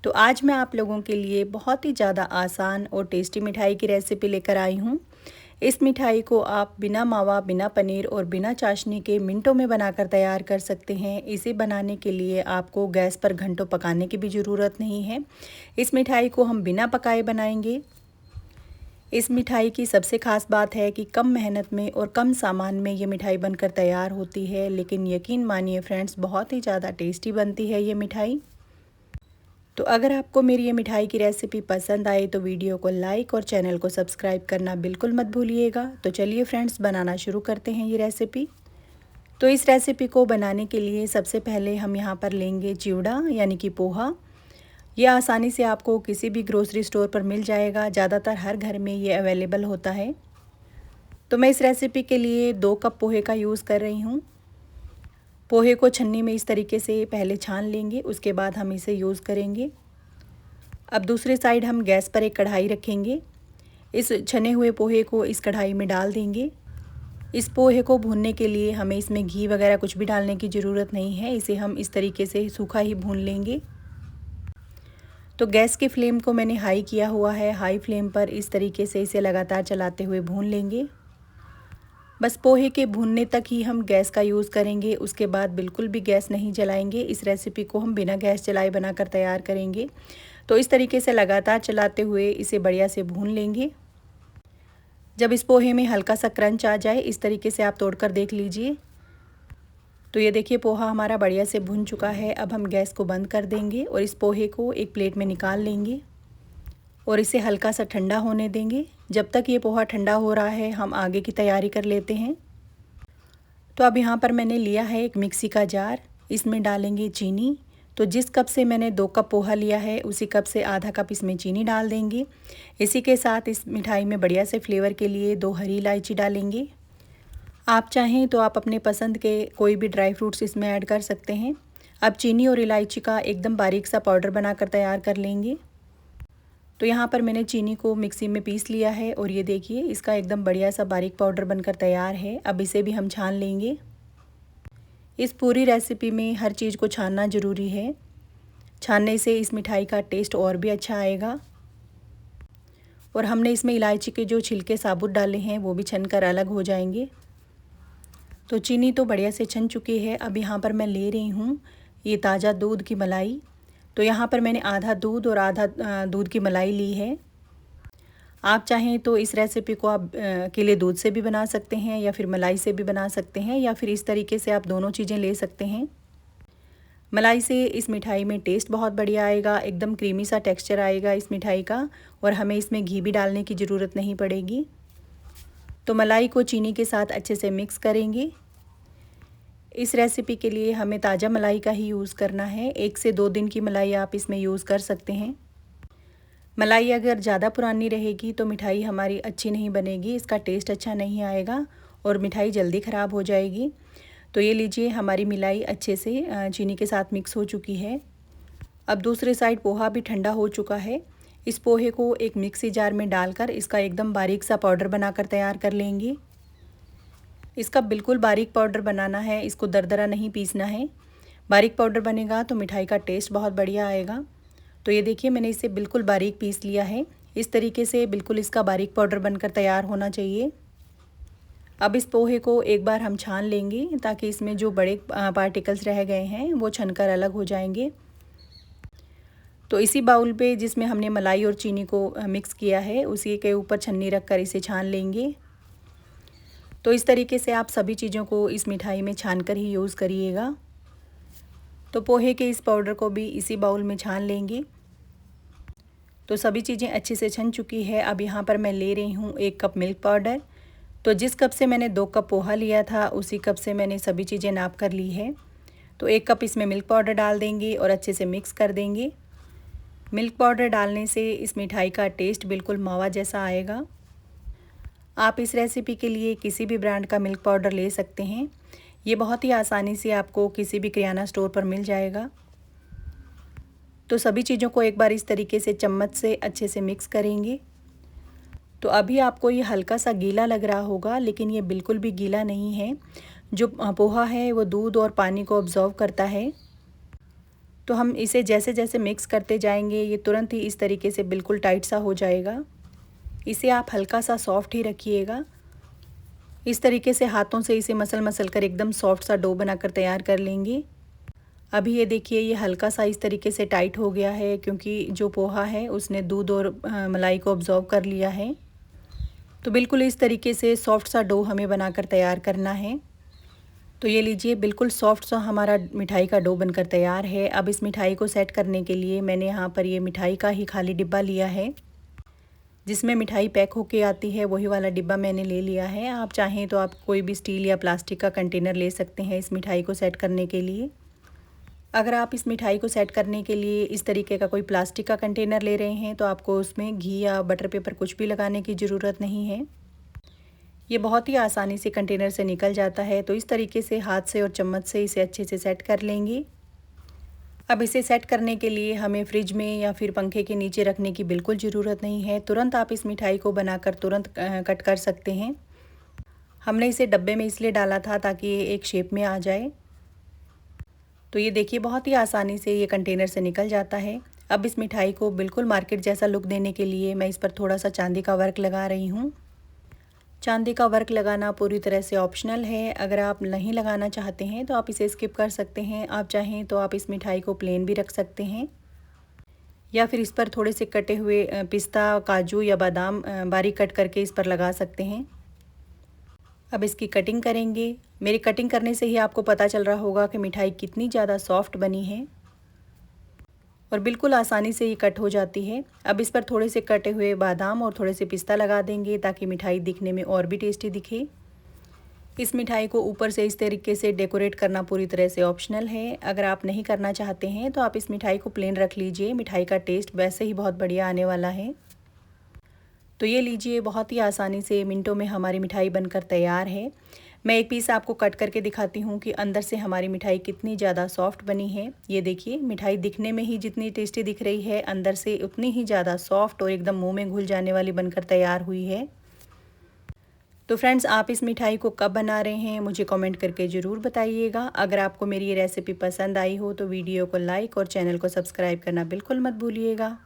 तो आज मैं आप लोगों के लिए बहुत ही ज़्यादा आसान और टेस्टी मिठाई की रेसिपी लेकर आई हूँ। इस मिठाई को आप बिना मावा, बिना पनीर और बिना चाशनी के मिनटों में बनाकर तैयार कर सकते हैं। इसे बनाने के लिए आपको गैस पर घंटों पकाने की भी ज़रूरत नहीं है। इस मिठाई को हम बिना पकाए बनाएंगे। इस मिठाई की सबसे ख़ास बात है कि कम मेहनत में और कम सामान में ये मिठाई बनकर तैयार होती है, लेकिन यकीन मानिए फ्रेंड्स, बहुत ही ज़्यादा टेस्टी बनती है ये मिठाई। तो अगर आपको मेरी ये मिठाई की रेसिपी पसंद आए तो वीडियो को लाइक और चैनल को सब्सक्राइब करना बिल्कुल मत भूलिएगा। तो चलिए फ्रेंड्स, बनाना शुरू करते हैं ये रेसिपी। तो इस रेसिपी को बनाने के लिए सबसे पहले हम यहाँ पर लेंगे चिवड़ा यानी कि पोहा। ये आसानी से आपको किसी भी ग्रोसरी स्टोर पर मिल जाएगा, ज़्यादातर हर घर में ये अवेलेबल होता है। तो मैं इस रेसिपी के लिए 2 कप पोहे का यूज़ कर रही हूँ। पोहे को छन्नी में इस तरीके से पहले छान लेंगे, उसके बाद हम इसे यूज़ करेंगे। अब दूसरे साइड हम गैस पर एक कढ़ाई रखेंगे। इस छने हुए पोहे को इस कढ़ाई में डाल देंगे। इस पोहे को भूनने के लिए हमें इसमें घी वगैरह कुछ भी डालने की ज़रूरत नहीं है। इसे हम इस तरीके से सूखा ही भून लेंगे। तो गैस की फ्लेम को मैंने हाई किया हुआ है। हाई फ्लेम पर इस तरीके से इसे लगातार चलाते हुए भून लेंगे। बस पोहे के भूनने तक ही हम गैस का यूज़ करेंगे, उसके बाद बिल्कुल भी गैस नहीं जलाएंगे। इस रेसिपी को हम बिना गैस जलाए बनाकर तैयार करेंगे। तो इस तरीके से लगातार चलाते हुए इसे बढ़िया से भून लेंगे। जब इस पोहे में हल्का सा क्रंच आ जाए, इस तरीके से आप तोड़कर देख लीजिए। तो ये देखिए, पोहा हमारा बढ़िया से भुन चुका है। अब हम गैस को बंद कर देंगे और इस पोहे को एक प्लेट में निकाल लेंगे और इसे हल्का सा ठंडा होने देंगे। जब तक ये पोहा ठंडा हो रहा है, हम आगे की तैयारी कर लेते हैं। तो अब यहाँ पर मैंने लिया है एक मिक्सी का जार। इसमें डालेंगे चीनी। तो जिस कप से मैंने 2 कप पोहा लिया है, उसी कप से आधा कप इसमें चीनी डाल देंगे। इसी के साथ इस मिठाई में बढ़िया से फ्लेवर के लिए 2 हरी इलायची डालेंगे। आप चाहें तो आप अपने पसंद के कोई भी ड्राई फ्रूट्स इसमें ऐड कर सकते हैं। अब चीनी और इलायची का एकदम बारीक सा पाउडर बनाकर तैयार कर लेंगे। तो यहाँ पर मैंने चीनी को मिक्सी में पीस लिया है और ये देखिए, इसका एकदम बढ़िया सा बारीक पाउडर बनकर तैयार है। अब इसे भी हम छान लेंगे। इस पूरी रेसिपी में हर चीज़ को छानना ज़रूरी है। छानने से इस मिठाई का टेस्ट और भी अच्छा आएगा। और हमने इसमें इलायची के जो छिलके साबुत डाले हैं, वो भी छनकर अलग हो जाएंगे। तो चीनी तो बढ़िया से छन चुकी है। अब यहाँ पर मैं ले रही हूँ ये ताज़ा दूध की मलाई। तो यहाँ पर मैंने आधा दूध और आधा दूध की मलाई ली है। आप चाहें तो इस रेसिपी को आप अकेले दूध से भी बना सकते हैं, या फिर मलाई से भी बना सकते हैं, या फिर इस तरीके से आप दोनों चीज़ें ले सकते हैं। मलाई से इस मिठाई में टेस्ट बहुत बढ़िया आएगा, एकदम क्रीमी सा टेक्सचर आएगा इस मिठाई का, और हमें इसमें घी भी डालने की ज़रूरत नहीं पड़ेगी। तो मलाई को चीनी के साथ अच्छे से मिक्स करेंगे। इस रेसिपी के लिए हमें ताज़ा मलाई का ही यूज़ करना है। 1 से 2 दिन की मलाई आप इसमें यूज़ कर सकते हैं। मलाई अगर ज़्यादा पुरानी रहेगी तो मिठाई हमारी अच्छी नहीं बनेगी, इसका टेस्ट अच्छा नहीं आएगा और मिठाई जल्दी ख़राब हो जाएगी। तो ये लीजिए, हमारी मिलाई अच्छे से चीनी के साथ मिक्स हो चुकी है। अब दूसरे साइड पोहा भी ठंडा हो चुका है। इस पोहे को एक मिक्सी जार में डालकर इसका एकदम बारीक सा पाउडर बनाकर तैयार कर लेंगे। इसका बिल्कुल बारीक पाउडर बनाना है, इसको दरदरा नहीं पीसना है। बारीक पाउडर बनेगा तो मिठाई का टेस्ट बहुत बढ़िया आएगा। तो ये देखिए, मैंने इसे बिल्कुल बारीक पीस लिया है। इस तरीके से बिल्कुल इसका बारीक पाउडर बनकर तैयार होना चाहिए। अब इस पोहे को एक बार हम छान लेंगे, ताकि इसमें जो बड़े पार्टिकल्स रह गए हैं वो छनकर अलग हो जाएंगे। तो इसी बाउल पे जिसमें हमने मलाई और चीनी को मिक्स किया है, उसी के ऊपर छन्नी रख कर इसे छान लेंगे। तो इस तरीके से आप सभी चीज़ों को इस मिठाई में छान कर ही यूज़ करिएगा। तो पोहे के इस पाउडर को भी इसी बाउल में छान लेंगे। तो सभी चीज़ें अच्छे से छन चुकी है। अब यहाँ पर मैं ले रही हूँ 1 कप मिल्क पाउडर। तो जिस कप से मैंने 2 कप पोहा लिया था, उसी कप से मैंने सभी चीज़ें नाप कर ली है। तो 1 कप इसमें मिल्क पाउडर डाल देंगे और अच्छे से मिक्स कर देंगे। मिल्क पाउडर डालने से इस मिठाई का टेस्ट बिल्कुल मावा जैसा आएगा। आप इस रेसिपी के लिए किसी भी ब्रांड का मिल्क पाउडर ले सकते हैं। ये बहुत ही आसानी से आपको किसी भी किराना स्टोर पर मिल जाएगा। तो सभी चीज़ों को एक बार इस तरीके से चम्मच से अच्छे से मिक्स करेंगे। तो अभी आपको ये हल्का सा गीला लग रहा होगा, लेकिन ये बिल्कुल भी गीला नहीं है। जो पोहा है वो दूध और पानी को ऑब्जॉर्व करता है। तो हम इसे जैसे जैसे मिक्स करते जाएंगे ये तुरंत ही इस तरीके से बिल्कुल टाइट सा हो जाएगा। इसे आप हल्का सा सॉफ्ट ही रखिएगा। इस तरीके से हाथों से इसे मसल मसल कर एकदम सॉफ्ट सा डो बनाकर तैयार कर लेंगे। अभी ये देखिए ये हल्का सा इस तरीके से टाइट हो गया है, क्योंकि जो पोहा है उसने दूध और मलाई को ऑब्जॉर्व कर लिया है। तो बिल्कुल इस तरीके से सॉफ्ट सा डो हमें बनाकर तैयार करना है। तो ये लीजिए बिल्कुल सॉफ्ट सा हमारा मिठाई का डो बनकर तैयार है। अब इस मिठाई को सेट करने के लिए मैंने यहाँ पर ये मिठाई का ही खाली डिब्बा लिया है, जिसमें मिठाई पैक होके आती है, वही वाला डिब्बा मैंने ले लिया है। आप चाहें तो आप कोई भी स्टील या प्लास्टिक का कंटेनर ले सकते हैं इस मिठाई को सेट करने के लिए। अगर आप इस मिठाई को सेट करने के लिए इस तरीके का कोई प्लास्टिक का कंटेनर ले रहे हैं तो आपको उसमें घी या बटर पेपर कुछ भी लगाने की ज़रूरत नहीं है। ये बहुत ही आसानी से कंटेनर से निकल जाता है। तो इस तरीके से हाथ से और चम्मच से इसे अच्छे से सेट कर लेंगे। अब इसे सेट करने के लिए हमें फ्रिज में या फिर पंखे के नीचे रखने की बिल्कुल ज़रूरत नहीं है। तुरंत आप इस मिठाई को बनाकर तुरंत कट कर सकते हैं। हमने इसे डब्बे में इसलिए डाला था ताकि ये एक शेप में आ जाए। तो ये देखिए बहुत ही आसानी से ये कंटेनर से निकल जाता है। अब इस मिठाई को बिल्कुल मार्केट जैसा लुक देने के लिए मैं इस पर थोड़ा सा चांदी का वर्क लगा रही हूँ। चांदी का वर्क लगाना पूरी तरह से ऑप्शनल है। अगर आप नहीं लगाना चाहते हैं तो आप इसे स्किप कर सकते हैं। आप चाहें तो आप इस मिठाई को प्लेन भी रख सकते हैं, या फिर इस पर थोड़े से कटे हुए पिस्ता, काजू या बादाम बारीक कट करके इस पर लगा सकते हैं। अब इसकी कटिंग करेंगे। मेरी कटिंग करने से ही आपको पता चल रहा होगा कि मिठाई कितनी ज़्यादा सॉफ्ट बनी है और बिल्कुल आसानी से ये कट हो जाती है। अब इस पर थोड़े से कटे हुए बादाम और थोड़े से पिस्ता लगा देंगे ताकि मिठाई दिखने में और भी टेस्टी दिखे। इस मिठाई को ऊपर से इस तरीके से डेकोरेट करना पूरी तरह से ऑप्शनल है। अगर आप नहीं करना चाहते हैं तो आप इस मिठाई को प्लेन रख लीजिए। मिठाई का टेस्ट वैसे ही बहुत बढ़िया आने वाला है। तो ये लीजिए बहुत ही आसानी से मिनटों में हमारी मिठाई बनकर तैयार है। मैं एक पीस आपको कट करके दिखाती हूँ कि अंदर से हमारी मिठाई कितनी ज़्यादा सॉफ्ट बनी है। ये देखिए मिठाई दिखने में ही जितनी टेस्टी दिख रही है, अंदर से उतनी ही ज़्यादा सॉफ्ट और एकदम मुंह में घुल जाने वाली बनकर तैयार हुई है। तो फ्रेंड्स, आप इस मिठाई को कब बना रहे हैं मुझे कमेंट करके ज़रूर बताइएगा। अगर आपको मेरी ये रेसिपी पसंद आई हो तो वीडियो को लाइक और चैनल को सब्सक्राइब करना बिल्कुल मत भूलिएगा।